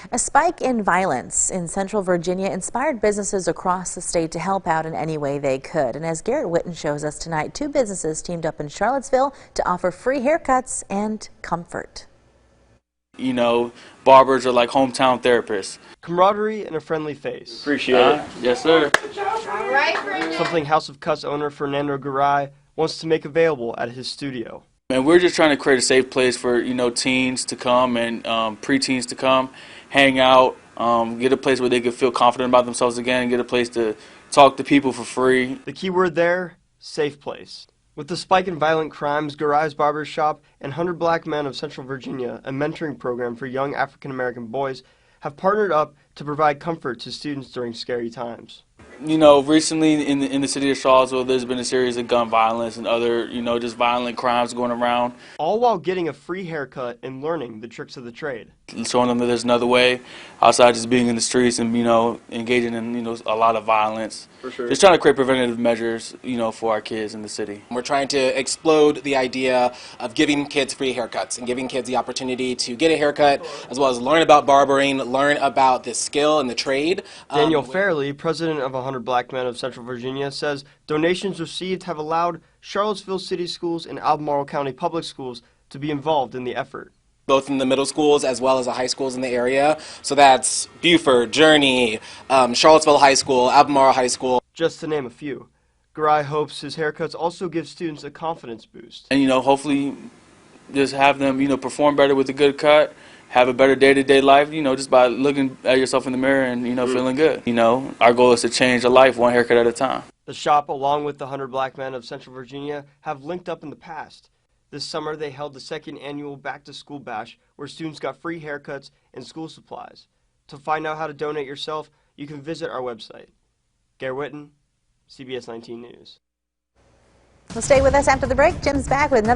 A spike in violence in Central Virginia inspired businesses across the state to help out in any way they could. And as Garrett Whitten shows us tonight, two businesses teamed up in Charlottesville to offer free haircuts and comfort. You know, barbers are like hometown therapists. Camaraderie and a friendly face. Appreciate it. Yes, sir. All right, Something House of Cuts owner Fernando Garay wants to make available at his studio. And we're just trying to create a safe place for, teens to come and preteens to come, hang out, get a place where they can feel confident about themselves again, and get a place to talk to people for free. The key word there, safe place. With the spike in violent crimes, Garay's Barber Shop and 100 Black Men of Central Virginia, a mentoring program for young African-American boys, have partnered up to provide comfort to students during scary times. Recently in the city of Charlottesville, there's been a series of gun violence and other, just violent crimes going around. All while getting a free haircut and learning the tricks of the trade. Showing them that there's another way outside just being in the streets and, engaging in, a lot of violence. For sure. Just trying to create preventative measures, for our kids in the city. We're trying to explode the idea of giving kids free haircuts and giving kids the opportunity to get a haircut as well as learn about barbering, learn about the skill and the trade. Daniel Fairley, president of 100 Black Men of Central Virginia, says donations received have allowed Charlottesville City Schools and Albemarle County Public Schools to be involved in the effort. Both in the middle schools as well as the high schools in the area. So that's Buford, Journey, Charlottesville High School, Albemarle High School. Just to name a few. Garay hopes his haircuts also give students a confidence boost. And, hopefully just have them, perform better with a good cut, have a better day-to-day life, just by looking at yourself in the mirror and, feeling good. Our goal is to change a life one haircut at a time. The shop, along with the 100 Black Men of Central Virginia, have linked up in the past. This summer, they held the second annual Back-to-School Bash, where students got free haircuts and school supplies. To find out how to donate yourself, you can visit our website. Garrett Whitten, CBS 19 News. Well, stay with us after the break. Jim's back with another